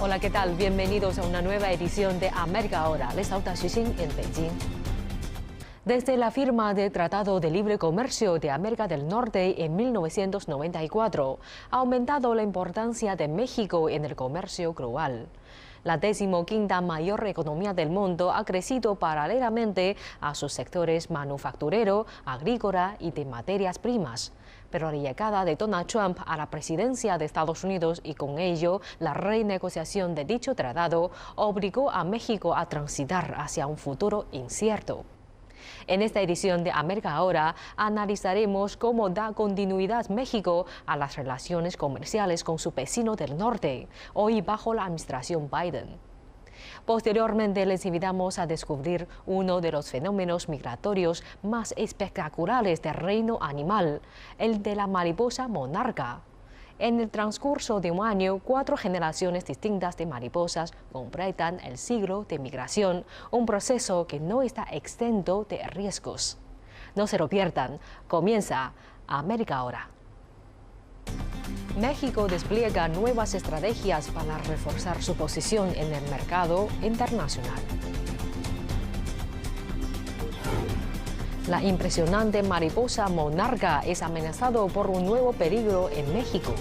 Hola, ¿qué tal? Bienvenidos a una nueva edición de América Ahora. Les saluda Xuxing en Beijing. Desde la firma del Tratado de Libre Comercio de América del Norte en 1994, ha aumentado la importancia de México en el comercio global. La 15ª mayor economía del mundo ha crecido paralelamente a sus sectores manufacturero, agrícola y de materias primas. Pero la llegada de Donald Trump a la presidencia de Estados Unidos y con ello la renegociación de dicho tratado obligó a México a transitar hacia un futuro incierto. En esta edición de América Ahora analizaremos cómo da continuidad México a las relaciones comerciales con su vecino del norte, hoy bajo la administración Biden. Posteriormente les invitamos a descubrir uno de los fenómenos migratorios más espectaculares del reino animal, el de la mariposa monarca. En el transcurso de un año, 4 generaciones distintas de mariposas completan el siglo de migración, un proceso que no está exento de riesgos. No se lo pierdan, comienza América Ahora. México despliega nuevas estrategias para reforzar su posición en el mercado internacional. La impresionante mariposa monarca es amenazado por un nuevo peligro en México.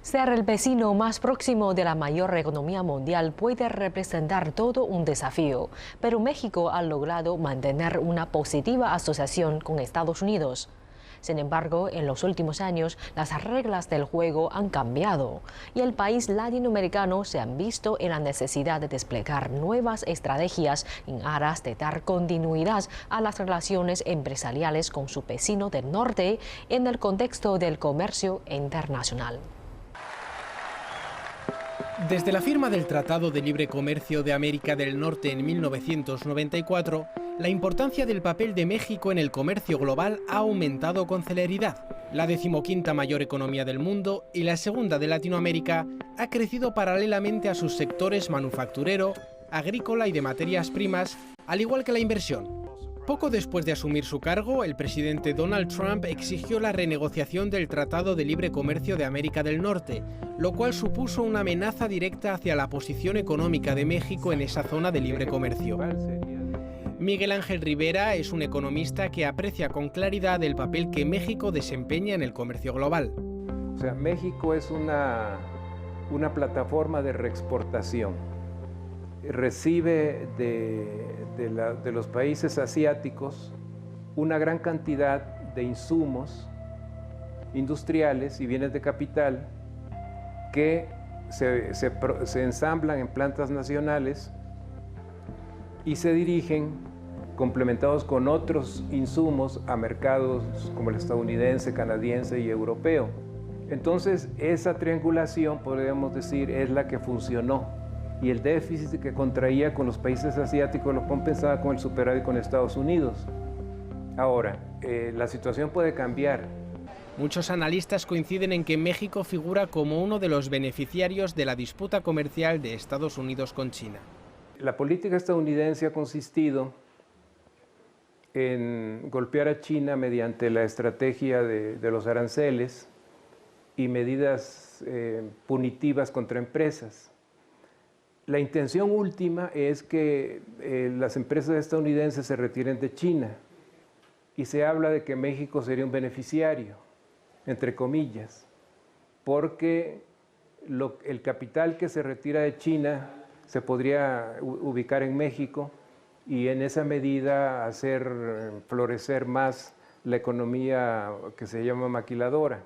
Ser el vecino más próximo de la mayor economía mundial puede representar todo un desafío, pero México ha logrado mantener una positiva asociación con Estados Unidos. Sin embargo, en los últimos años, las reglas del juego han cambiado y el país latinoamericano se ha visto en la necesidad de desplegar nuevas estrategias en aras de dar continuidad a las relaciones empresariales con su vecino del norte en el contexto del comercio internacional. Desde la firma del Tratado de Libre Comercio de América del Norte en 1994, la importancia del papel de México en el comercio global ha aumentado con celeridad. La 15ª mayor economía del mundo y la segunda de Latinoamérica ha crecido paralelamente a sus sectores manufacturero, agrícola y de materias primas, al igual que la inversión. Poco después de asumir su cargo, el presidente Donald Trump exigió la renegociación del Tratado de Libre Comercio de América del Norte, lo cual supuso una amenaza directa hacia la posición económica de México en esa zona de libre comercio. Miguel Ángel Rivera es un economista que aprecia con claridad el papel que México desempeña en el comercio global. O sea, México es una plataforma de reexportación. Recibe de los países asiáticos una gran cantidad de insumos industriales y bienes de capital que se ensamblan en plantas nacionales y se dirigen, complementados con otros insumos, a mercados como el estadounidense, canadiense y europeo. Entonces, esa triangulación, podríamos decir, es la que funcionó. Y el déficit que contraía con los países asiáticos lo compensaba con el superávit con Estados Unidos. Ahora, la situación puede cambiar. Muchos analistas coinciden en que México figura como uno de los beneficiarios de la disputa comercial de Estados Unidos con China. La política estadounidense ha consistido en golpear a China mediante la estrategia de los aranceles y medidas punitivas contra empresas. La intención última es que las empresas estadounidenses se retiren de China y se habla de que México sería un beneficiario, entre comillas, porque el capital que se retira de China se podría ubicar en México y en esa medida hacer florecer más la economía que se llama maquiladora.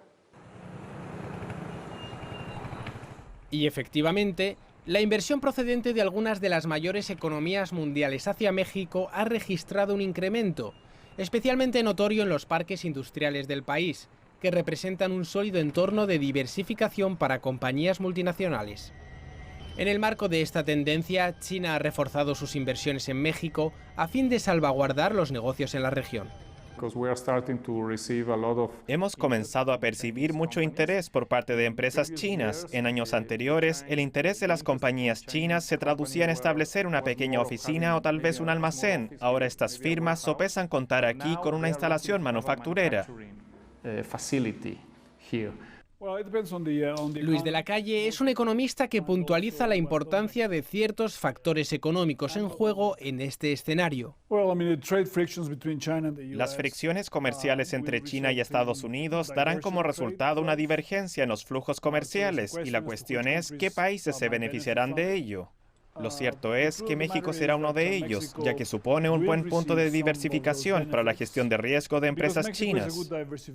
Y efectivamente, la inversión procedente de algunas de las mayores economías mundiales hacia México ha registrado un incremento, especialmente notorio en los parques industriales del país, que representan un sólido entorno de diversificación para compañías multinacionales. En el marco de esta tendencia, China ha reforzado sus inversiones en México a fin de salvaguardar los negocios en la región. Hemos comenzado a percibir mucho interés por parte de empresas chinas. En años anteriores, el interés de las compañías chinas se traducía en establecer una pequeña oficina o tal vez un almacén. Ahora estas firmas sopesan contar aquí con una instalación manufacturera. Luis de la Calle es un economista que puntualiza la importancia de ciertos factores económicos en juego en este escenario. Las fricciones comerciales entre China y Estados Unidos darán como resultado una divergencia en los flujos comerciales y la cuestión es qué países se beneficiarán de ello. Lo cierto es que México será uno de ellos, ya que supone un buen punto de diversificación para la gestión de riesgo de empresas chinas.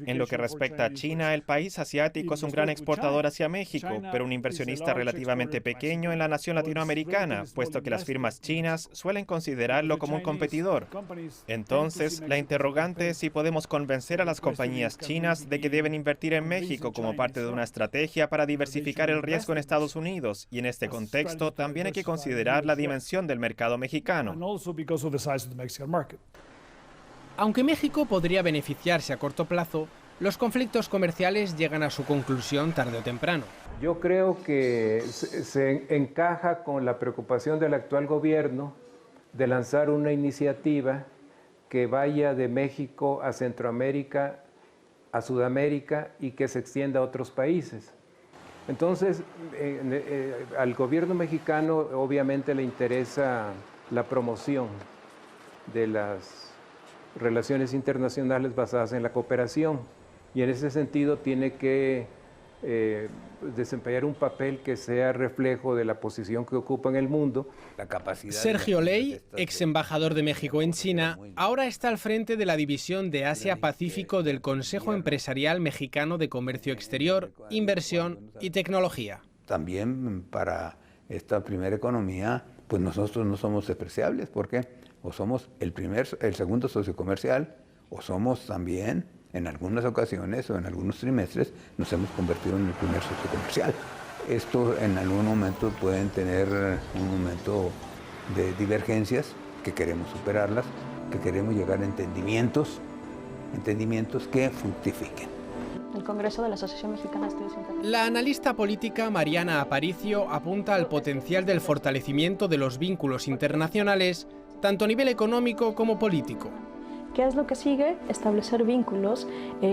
En lo que respecta a China, el país asiático es un gran exportador hacia México, pero un inversionista relativamente pequeño en la nación latinoamericana, puesto que las firmas chinas suelen considerarlo como un competidor. Entonces, la interrogante es si podemos convencer a las compañías chinas de que deben invertir en México como parte de una estrategia para diversificar el riesgo en Estados Unidos, y en este contexto también hay que considerar la dimensión del mercado mexicano. Aunque México podría beneficiarse a corto plazo, los conflictos comerciales llegan a su conclusión tarde o temprano. Yo creo que se encaja con la preocupación del actual gobierno de lanzar una iniciativa que vaya de México a Centroamérica, a Sudamérica y que se extienda a otros países. Entonces, al gobierno mexicano obviamente le interesa la promoción de las relaciones internacionales basadas en la cooperación y en ese sentido tiene que desempeñar un papel que sea reflejo de la posición que ocupa en el mundo. Sergio Ley, ex embajador de México en China, ahora está al frente de la división de Asia-Pacífico del Consejo Empresarial Mexicano de Comercio Exterior, Inversión y Tecnología. También para esta primera economía, pues nosotros no somos despreciables, porque o somos el segundo socio comercial, o somos también, en algunas ocasiones o en algunos trimestres, nos hemos convertido en el primer socio comercial. Esto en algún momento pueden tener un momento de divergencias que queremos superarlas, que queremos llegar a entendimientos que fructifiquen. El Congreso de la Asociación Mexicana de Estudios Internacionales. La analista política Mariana Aparicio apunta al potencial del fortalecimiento de los vínculos internacionales, tanto a nivel económico como político. ¿Qué es lo que sigue? Establecer vínculos,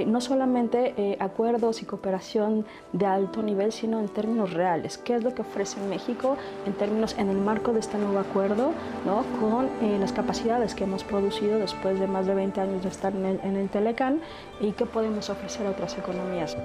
no solamente acuerdos y cooperación de alto nivel, sino en términos reales. ¿Qué es lo que ofrece México en el marco de este nuevo acuerdo, ¿no? Con las capacidades que hemos producido después de más de 20 años de estar en el Telecán y qué podemos ofrecer a otras economías?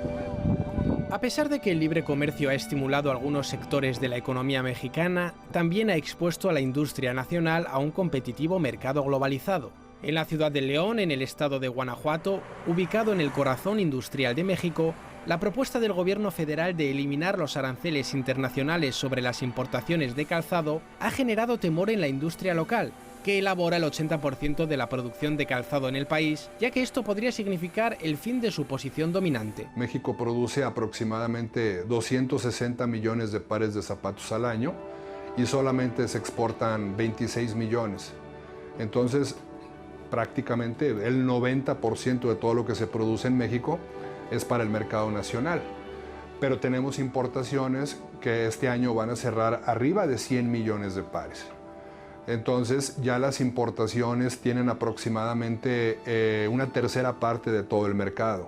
A pesar de que el libre comercio ha estimulado algunos sectores de la economía mexicana, también ha expuesto a la industria nacional a un competitivo mercado globalizado. En la ciudad de León, en el estado de Guanajuato, ubicado en el corazón industrial de México, la propuesta del gobierno federal de eliminar los aranceles internacionales sobre las importaciones de calzado ha generado temor en la industria local, que elabora el 80% de la producción de calzado en el país, ya que esto podría significar el fin de su posición dominante. México produce aproximadamente 260 millones de pares de zapatos al año y solamente se exportan 26 millones. Entonces, prácticamente el 90% de todo lo que se produce en México es para el mercado nacional. Pero tenemos importaciones que este año van a cerrar arriba de 100 millones de pares. Entonces ya las importaciones tienen aproximadamente una tercera parte de todo el mercado.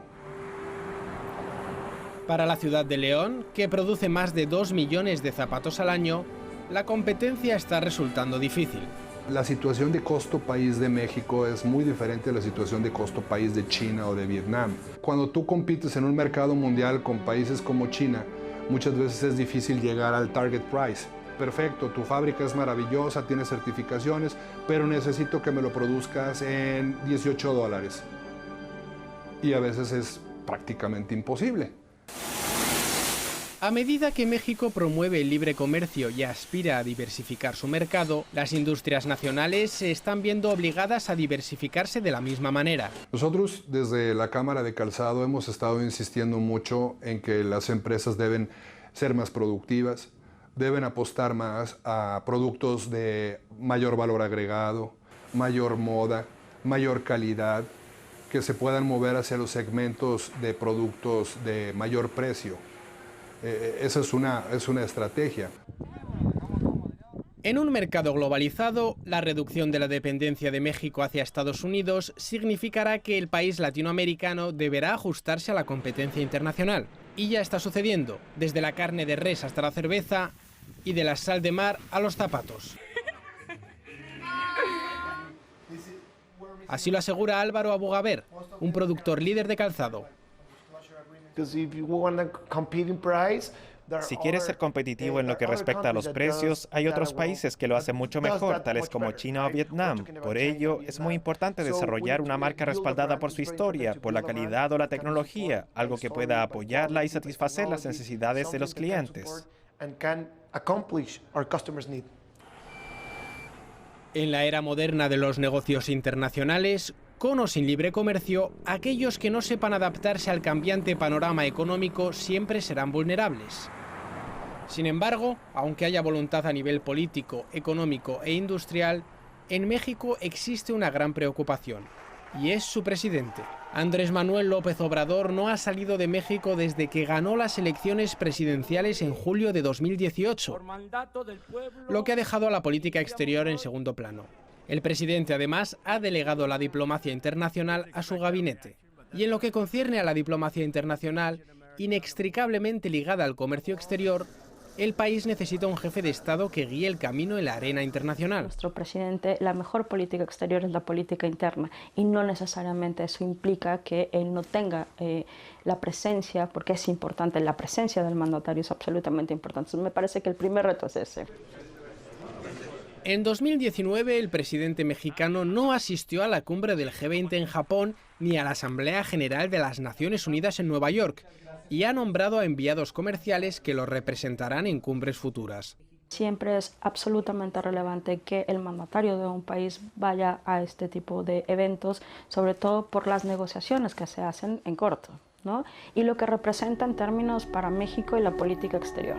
Para la ciudad de León, que produce más de 2 millones de zapatos al año, la competencia está resultando difícil. La situación de costo país de México es muy diferente a la situación de costo país de China o de Vietnam. Cuando tú compites en un mercado mundial con países como China, muchas veces es difícil llegar al target price. Perfecto, tu fábrica es maravillosa, tiene certificaciones, pero necesito que me lo produzcas en $18. Y a veces es prácticamente imposible. A medida que México promueve el libre comercio y aspira a diversificar su mercado, las industrias nacionales se están viendo obligadas a diversificarse de la misma manera. Nosotros desde la Cámara de Calzado hemos estado insistiendo mucho en que las empresas deben ser más productivas, deben apostar más a productos de mayor valor agregado, mayor moda, mayor calidad, que se puedan mover hacia los segmentos de productos de mayor precio. Esa es una estrategia. En un mercado globalizado, la reducción de la dependencia de México hacia Estados Unidos significará que el país latinoamericano deberá ajustarse a la competencia internacional. Y ya está sucediendo, desde la carne de res hasta la cerveza y de la sal de mar a los zapatos. Así lo asegura Álvaro Abogaber, un productor líder de calzado. Si quieres ser competitivo en lo que respecta a los precios, hay otros países que lo hacen mucho mejor, tales como China o Vietnam. Por ello, es muy importante desarrollar una marca respaldada por su historia, por la calidad o la tecnología, algo que pueda apoyarla y satisfacer las necesidades de los clientes. En la era moderna de los negocios internacionales, con o sin libre comercio, aquellos que no sepan adaptarse al cambiante panorama económico siempre serán vulnerables. Sin embargo, aunque haya voluntad a nivel político, económico e industrial, en México existe una gran preocupación, y es su presidente. Andrés Manuel López Obrador no ha salido de México desde que ganó las elecciones presidenciales en julio de 2018, lo que ha dejado a la política exterior en segundo plano. El presidente, además, ha delegado la diplomacia internacional a su gabinete. Y en lo que concierne a la diplomacia internacional, inextricablemente ligada al comercio exterior, el país necesita un jefe de Estado que guíe el camino en la arena internacional. Nuestro presidente, la mejor política exterior es la política interna, y no necesariamente eso implica que él no tenga la presencia, porque es importante, la presencia del mandatario es absolutamente importante. Entonces, me parece que el primer reto es ese. En 2019, el presidente mexicano no asistió a la cumbre del G20 en Japón ni a la Asamblea General de las Naciones Unidas en Nueva York, y ha nombrado a enviados comerciales que lo representarán en cumbres futuras. Siempre es absolutamente relevante que el mandatario de un país vaya a este tipo de eventos, sobre todo por las negociaciones que se hacen en corto, ¿no? Y lo que representa en términos para México y la política exterior.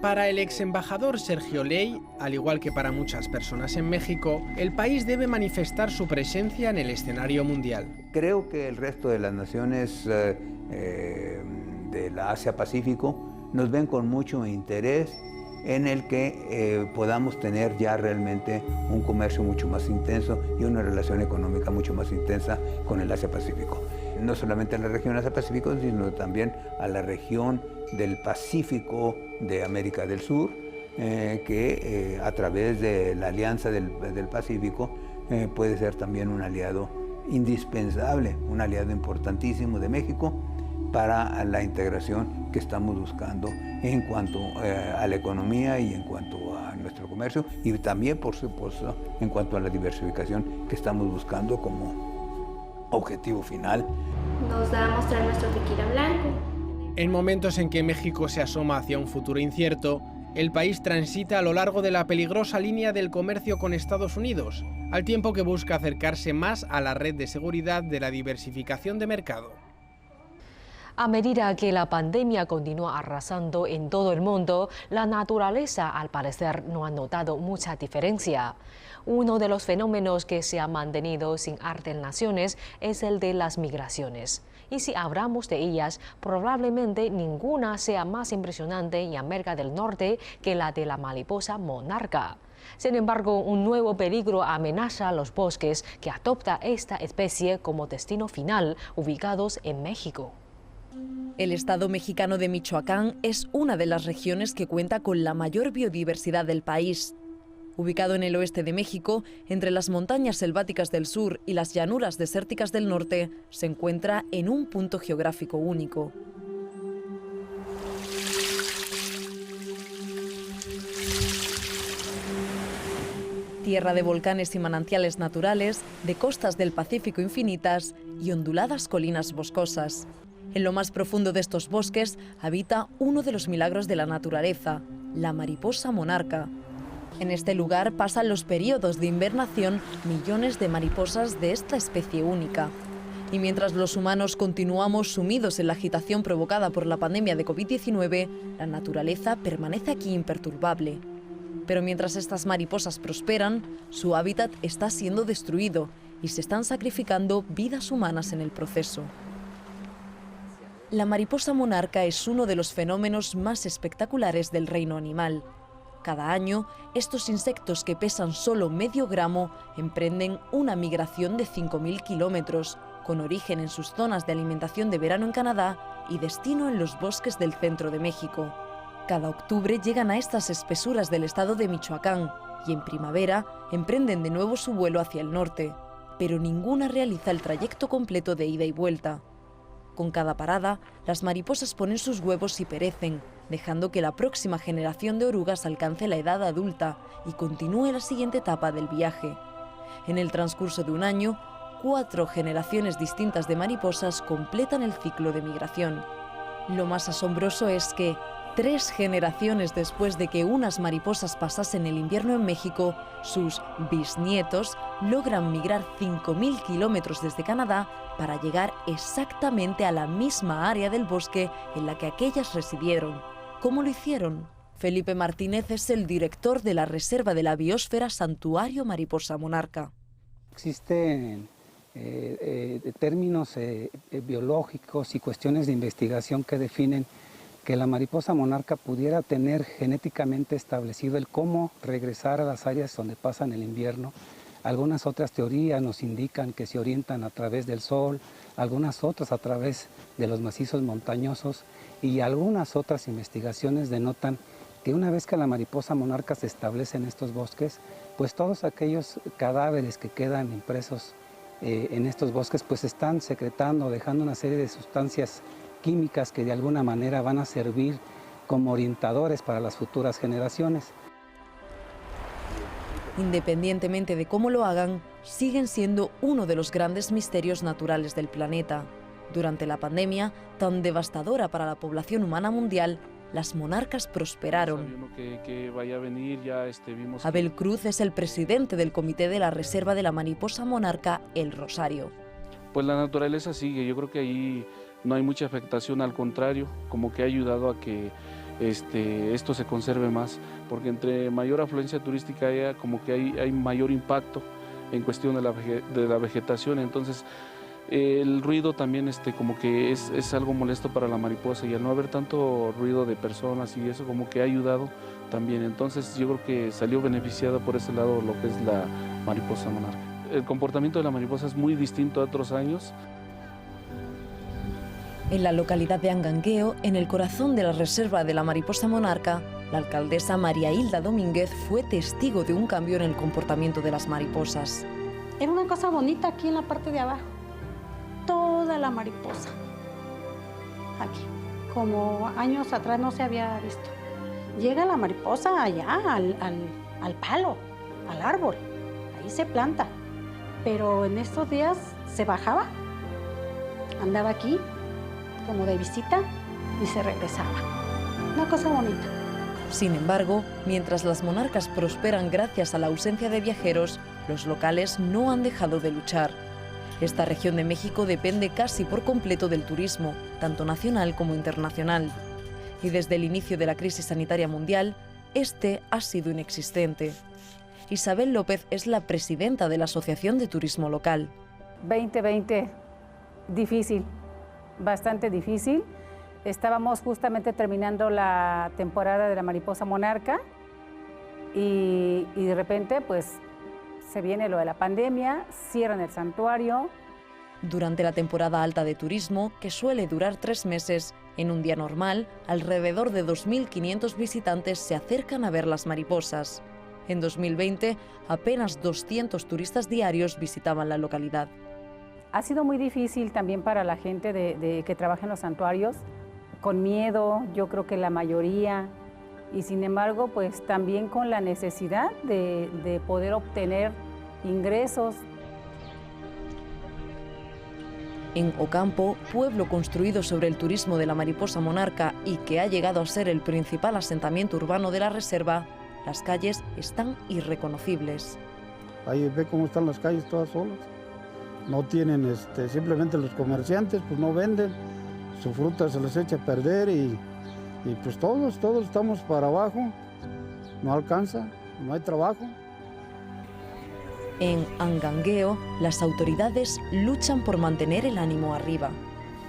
Para el ex embajador Sergio Ley, al igual que para muchas personas en México, el país debe manifestar su presencia en el escenario mundial. Creo que el resto de las naciones de la Asia-Pacífico nos ven con mucho interés en el que podamos tener ya realmente un comercio mucho más intenso y una relación económica mucho más intensa con el Asia-Pacífico. No solamente a la región Asia-Pacífico, sino también a la región del Pacífico de América del Sur, que a través de la Alianza del Pacífico puede ser también un aliado indispensable, un aliado importantísimo de México para la integración que estamos buscando en cuanto a la economía y en cuanto a nuestro comercio, y también, por supuesto, en cuanto a la diversificación que estamos buscando como objetivo final. Nos da a mostrar nuestro tequila blanco. En momentos en que México se asoma hacia un futuro incierto, el país transita a lo largo de la peligrosa línea del comercio con Estados Unidos, al tiempo que busca acercarse más a la red de seguridad de la diversificación de mercado. A medida que la pandemia continúa arrasando en todo el mundo, la naturaleza al parecer no ha notado mucha diferencia. Uno de los fenómenos que se ha mantenido sin alteraciones es el de las migraciones. Y si hablamos de ellas, probablemente ninguna sea más impresionante en América del Norte que la de la mariposa monarca. Sin embargo, un nuevo peligro amenaza a los bosques que adopta esta especie como destino final, ubicados en México. El estado mexicano de Michoacán es una de las regiones que cuenta con la mayor biodiversidad del país. Ubicado en el oeste de México, entre las montañas selváticas del sur y las llanuras desérticas del norte, se encuentra en un punto geográfico único. Tierra de volcanes y manantiales naturales, de costas del Pacífico infinitas y onduladas colinas boscosas. En lo más profundo de estos bosques habita uno de los milagros de la naturaleza, la mariposa monarca. En este lugar pasan los periodos de invernación millones de mariposas de esta especie única. Y mientras los humanos continuamos sumidos en la agitación provocada por la pandemia de COVID-19, la naturaleza permanece aquí imperturbable. Pero mientras estas mariposas prosperan, su hábitat está siendo destruido y se están sacrificando vidas humanas en el proceso. La mariposa monarca es uno de los fenómenos más espectaculares del reino animal. Cada año, estos insectos que pesan solo medio gramo emprenden una migración de 5.000 kilómetros, con origen en sus zonas de alimentación de verano en Canadá y destino en los bosques del centro de México. Cada octubre llegan a estas espesuras del estado de Michoacán y en primavera emprenden de nuevo su vuelo hacia el norte, pero ninguna realiza el trayecto completo de ida y vuelta. Con cada parada, las mariposas ponen sus huevos y perecen, dejando que la próxima generación de orugas alcance la edad adulta y continúe la siguiente etapa del viaje. En el transcurso de un año, 4 generaciones distintas de mariposas completan el ciclo de migración. Lo más asombroso es que, 3 generaciones después de que unas mariposas pasasen el invierno en México, sus bisnietos logran migrar 5.000 kilómetros desde Canadá para llegar exactamente a la misma área del bosque en la que aquellas residieron. ¿Cómo lo hicieron? Felipe Martínez es el director de la Reserva de la Biosfera Santuario Mariposa Monarca. Existen términos biológicos y cuestiones de investigación que definen que la mariposa monarca pudiera tener genéticamente establecido el cómo regresar a las áreas donde pasan el invierno. Algunas otras teorías nos indican que se orientan a través del sol, algunas otras a través de los macizos montañosos y algunas otras investigaciones denotan que una vez que la mariposa monarca se establece en estos bosques, pues todos aquellos cadáveres que quedan impresos en estos bosques pues están secretando, dejando una serie de sustancias químicas que de alguna manera van a servir como orientadores para las futuras generaciones. Independientemente de cómo lo hagan, siguen siendo uno de los grandes misterios naturales del planeta. Durante la pandemia, tan devastadora para la población humana mundial, las monarcas prosperaron. Abel Cruz es el presidente del comité de la Reserva de la Mariposa Monarca El Rosario. Pues la naturaleza sigue, yo creo que ahí no hay mucha afectación, al contrario, como que ha ayudado a que esto se conserve más, porque entre mayor afluencia turística haya, como que hay mayor impacto en cuestión de la vegetación, entonces el ruido también como que es algo molesto para la mariposa y al no haber tanto ruido de personas y eso como que ha ayudado también, entonces yo creo que salió beneficiada por ese lado lo que es la mariposa monarca. El comportamiento de la mariposa es muy distinto a otros años. En la localidad de Angangueo, en el corazón de la Reserva de la Mariposa Monarca, la alcaldesa María Hilda Domínguez fue testigo de un cambio en el comportamiento de las mariposas. Era una cosa bonita aquí en la parte de abajo. Toda la mariposa. Aquí. Como años atrás no se había visto. Llega la mariposa allá, al palo, al árbol. Ahí se planta. Pero en estos días se bajaba. Andaba aquí como de visita y se regresaba. Una cosa bonita. Sin embargo, mientras las monarcas prosperan gracias a la ausencia de viajeros, los locales no han dejado de luchar. Esta región de México depende casi por completo del turismo, tanto nacional como internacional. Y desde el inicio de la crisis sanitaria mundial, este ha sido inexistente. Isabel López es la presidenta de la Asociación de Turismo Local. 2020, difícil. Bastante difícil. Estábamos justamente terminando la temporada de la mariposa monarca y de repente pues se viene lo de la pandemia, cierran el santuario. Durante la temporada alta de turismo, que suele durar 3 meses, en un día normal, alrededor de 2.500 visitantes se acercan a ver las mariposas. En 2020, apenas 200 turistas diarios visitaban la localidad. Ha sido muy difícil también para la gente que trabaja en los santuarios, con miedo, yo creo que la mayoría, y sin embargo, pues también con la necesidad de poder obtener ingresos. En Ocampo, pueblo construido sobre el turismo de la mariposa monarca y que ha llegado a ser el principal asentamiento urbano de la reserva, las calles están irreconocibles. Ahí ve cómo están las calles todas solas. No tienen, simplemente los comerciantes pues no venden, su fruta se les echa a perder y pues todos estamos para abajo, no alcanza, no hay trabajo. En Angangueo, las autoridades luchan por mantener el ánimo arriba.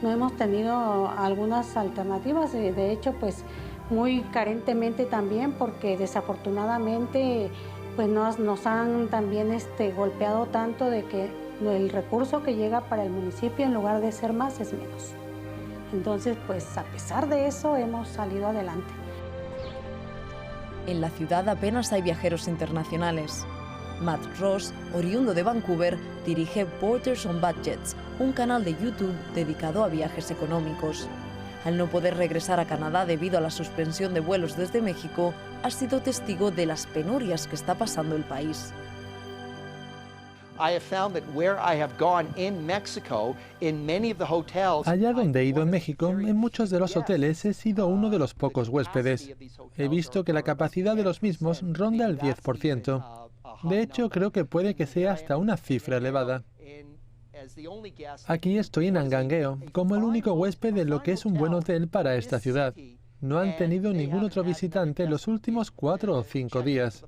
No hemos tenido algunas alternativas, de hecho pues muy carentemente también porque desafortunadamente pues nos han también golpeado tanto de que El recurso que llega para el municipio, en lugar de ser más, es menos. Entonces, pues a pesar de eso, hemos salido adelante. En la ciudad apenas hay viajeros internacionales. Matt Ross, oriundo de Vancouver, dirige Borders on Budgets, un canal de YouTube dedicado a viajes económicos. Al no poder regresar a Canadá debido a la suspensión de vuelos desde México, ha sido testigo de las penurias que está pasando el país. Allá donde he ido en México, en muchos de los hoteles he sido uno de los pocos huéspedes. He visto que la capacidad de los mismos ronda el 10%. De hecho, creo que puede que sea hasta una cifra elevada. Aquí estoy en Angangueo, como el único huésped de lo que es un buen hotel para esta ciudad. No han tenido ningún otro visitante los últimos 4 o 5 días.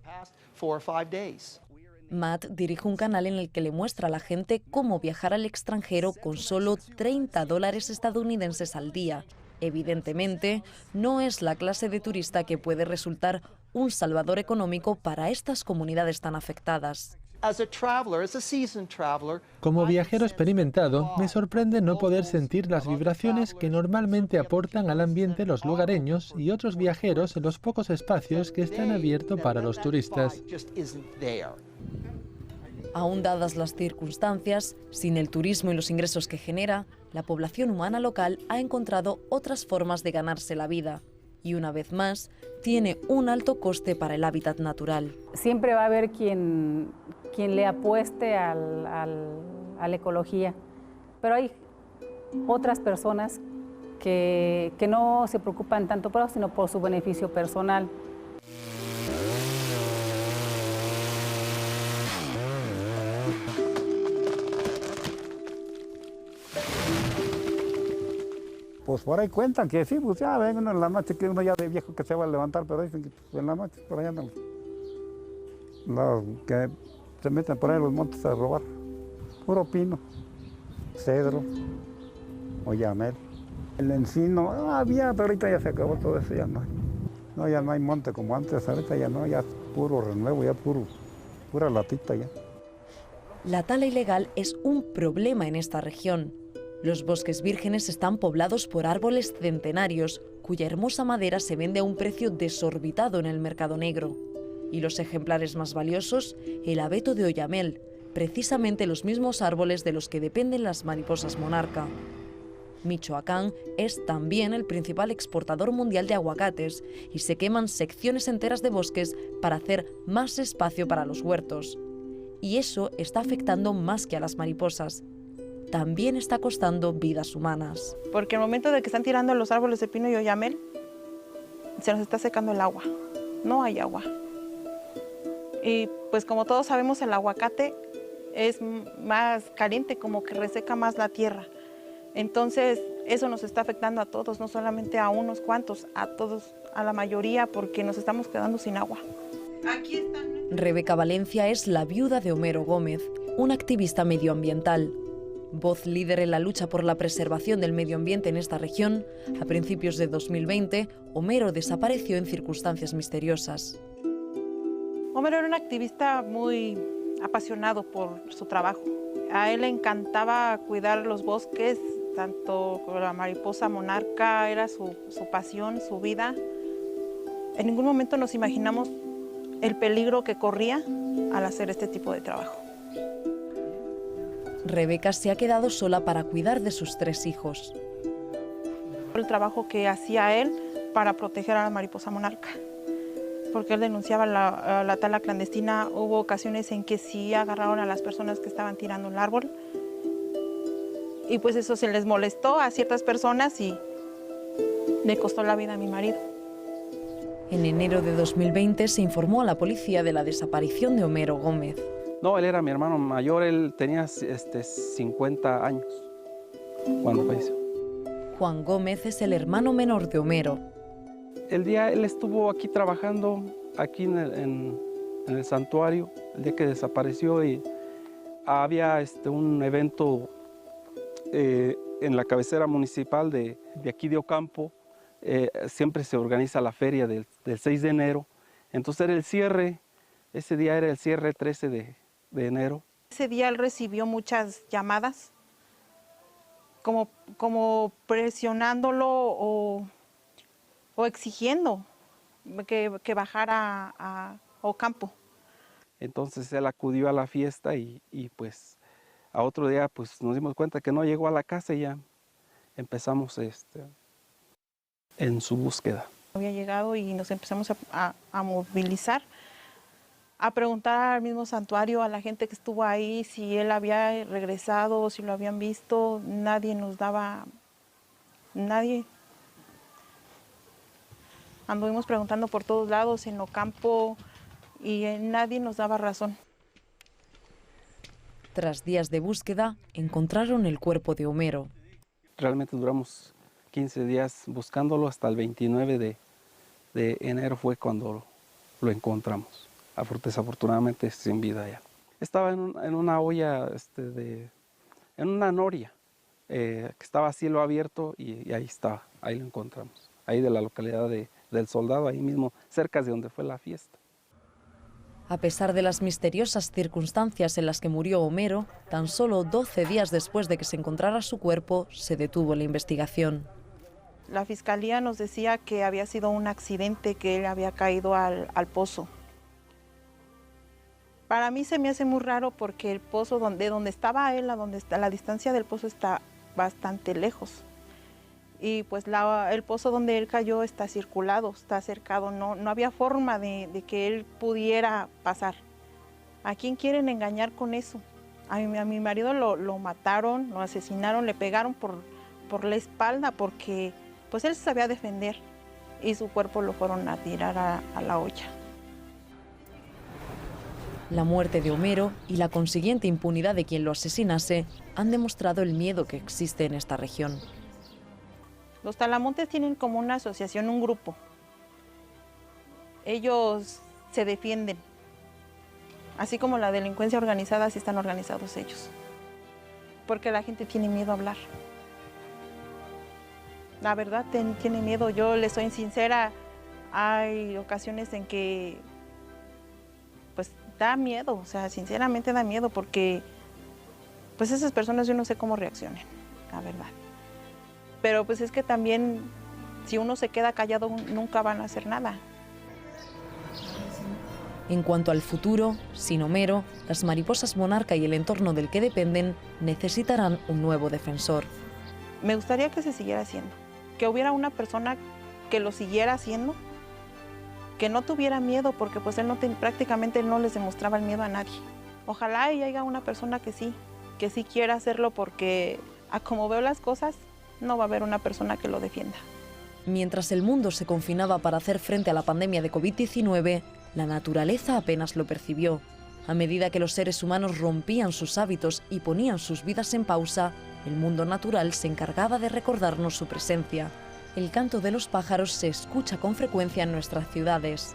Matt dirige un canal en el que le muestra a la gente cómo viajar al extranjero con solo $30 estadounidenses al día. Evidentemente, no es la clase de turista que puede resultar un salvador económico para estas comunidades tan afectadas. Como viajero experimentado, me sorprende no poder sentir las vibraciones que normalmente aportan al ambiente los lugareños y otros viajeros en los pocos espacios que están abiertos para los turistas. Aún dadas las circunstancias, sin el turismo y los ingresos que genera, la población humana local ha encontrado otras formas de ganarse la vida. Y una vez más, tiene un alto coste para el hábitat natural. Siempre va a haber quien le apueste a la ecología, pero hay otras personas que no se preocupan tanto por eso, sino por su beneficio personal. Pues por ahí cuentan que sí, pues ya ven uno en la noche, que uno ya de viejo que se va a levantar, pero dicen que pues, en la noche por allá andan los que se meten por ahí en los montes a robar. Puro pino, cedro, oyamel. El encino había, pero ahorita ya se acabó todo eso, ya no hay. No, ya no hay monte como antes, ahorita ya no, ya es puro renuevo, ya pura latita ya. La tala ilegal es un problema en esta región. Los bosques vírgenes están poblados por árboles centenarios, cuya hermosa madera se vende a un precio desorbitado en el mercado negro. Y los ejemplares más valiosos, el abeto de oyamel, precisamente los mismos árboles de los que dependen las mariposas monarca. Michoacán es también el principal exportador mundial de aguacates y se queman secciones enteras de bosques para hacer más espacio para los huertos. Y eso está afectando más que a las mariposas. También está costando vidas humanas. Porque al momento de que están tirando los árboles de pino y oyamel, se nos está secando el agua. No hay agua. Y pues como todos sabemos, el aguacate es más caliente, como que reseca más la tierra. Entonces, eso nos está afectando a todos, no solamente a unos cuantos, a todos, a la mayoría, porque nos estamos quedando sin agua. Aquí están. Rebeca Valencia es la viuda de Homero Gómez, un activista medioambiental. Voz líder en la lucha por la preservación del medio ambiente en esta región, a principios de 2020, Homero desapareció en circunstancias misteriosas. Homero era un activista muy apasionado por su trabajo. A él le encantaba cuidar los bosques, tanto con la mariposa monarca, era su pasión, su vida. En ningún momento nos imaginamos el peligro que corría al hacer este tipo de trabajo. Rebeca se ha quedado sola para cuidar de sus 3 hijos. El trabajo que hacía él para proteger a la mariposa monarca, porque él denunciaba la tala clandestina. Hubo ocasiones en que sí agarraron a las personas que estaban tirando el árbol y pues eso se les molestó a ciertas personas y le costó la vida a mi marido. En enero de 2020 se informó a la policía de la desaparición de Homero Gómez. No, él era mi hermano mayor, él tenía 50 años cuando falleció. Juan Gómez es el hermano menor de Homero. El día él estuvo aquí trabajando, aquí en el santuario, el día que desapareció, y había un evento en la cabecera municipal de aquí de Ocampo. Siempre se organiza la feria del 6 de enero, entonces era el cierre, ese día era el cierre 13 de enero, Ese día él recibió muchas llamadas, como presionándolo o exigiendo que bajara a Ocampo. Entonces él acudió a la fiesta y pues a otro día pues nos dimos cuenta que no llegó a la casa y ya empezamos en su búsqueda. Había llegado y nos empezamos a movilizar, a preguntar al mismo santuario, a la gente que estuvo ahí, si él había regresado, si lo habían visto. Nadie nos daba, nadie. Anduvimos preguntando por todos lados, en Ocampo, y nadie nos daba razón. Tras días de búsqueda, encontraron el cuerpo de Homero. Realmente duramos 15 días buscándolo, hasta el 29 de enero fue cuando lo encontramos. Desafortunadamente sin vida ya. Estaba en una olla, en una noria, que estaba a cielo abierto y ahí estaba, ahí lo encontramos. Ahí de la localidad del Soldado, ahí mismo, cerca de donde fue la fiesta. A pesar de las misteriosas circunstancias en las que murió Homero, tan solo 12 días después de que se encontrara su cuerpo, se detuvo la investigación. La fiscalía nos decía que había sido un accidente, que él había caído al pozo. Para mí se me hace muy raro porque el pozo donde estaba él, la distancia del pozo está bastante lejos. Y pues el pozo donde él cayó está circulado, está cercado, no había forma de que él pudiera pasar. ¿A quién quieren engañar con eso? A mi marido lo mataron, lo asesinaron, le pegaron por la espalda porque pues él se sabía defender y su cuerpo lo fueron a tirar a la olla. La muerte de Homero y la consiguiente impunidad de quien lo asesinase han demostrado el miedo que existe en esta región. Los talamontes tienen como una asociación, un grupo. Ellos se defienden. Así como la delincuencia organizada, así están organizados ellos. Porque la gente tiene miedo a hablar. La verdad, tiene miedo. Yo les soy sincera, hay ocasiones en que pues da miedo, o sea, sinceramente da miedo porque pues esas personas yo no sé cómo reaccionen, la verdad. Pero pues es que también si uno se queda callado nunca van a hacer nada. En cuanto al futuro, sin Homero, las mariposas monarca y el entorno del que dependen necesitarán un nuevo defensor. Me gustaría que se siguiera haciendo, que hubiera una persona que lo siguiera haciendo, que no tuviera miedo, porque pues él prácticamente no les demostraba el miedo a nadie. Ojalá haya una persona que sí quiera hacerlo, porque a como veo las cosas, no va a haber una persona que lo defienda. Mientras el mundo se confinaba para hacer frente a la pandemia de COVID-19, la naturaleza apenas lo percibió. A medida que los seres humanos rompían sus hábitos y ponían sus vidas en pausa, el mundo natural se encargaba de recordarnos su presencia. El canto de los pájaros se escucha con frecuencia en nuestras ciudades.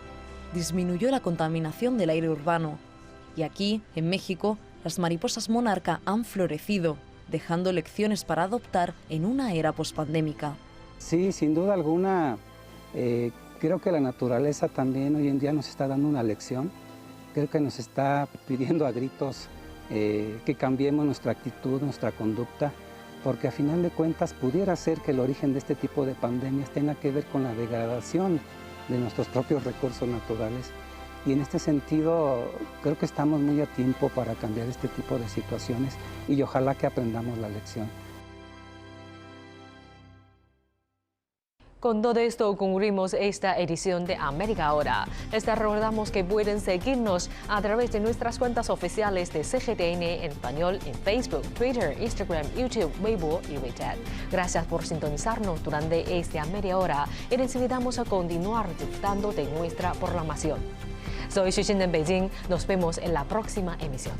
Disminuyó la contaminación del aire urbano. Y aquí, en México, las mariposas monarca han florecido, dejando lecciones para adoptar en una era pospandémica. Sí, sin duda alguna, creo que la naturaleza también hoy en día nos está dando una lección. Creo que nos está pidiendo a gritos que cambiemos nuestra actitud, nuestra conducta, porque a final de cuentas pudiera ser que el origen de este tipo de pandemias tenga que ver con la degradación de nuestros propios recursos naturales. Y en este sentido, creo que estamos muy a tiempo para cambiar este tipo de situaciones y ojalá que aprendamos la lección. Con todo esto concluimos esta edición de América Ahora. Les recordamos que pueden seguirnos a través de nuestras cuentas oficiales de CGTN en español en Facebook, Twitter, Instagram, YouTube, Weibo y WeChat. Gracias por sintonizarnos durante esta media hora y les invitamos a continuar disfrutando de nuestra programación. Soy Xu Xin en Beijing. Nos vemos en la próxima emisión.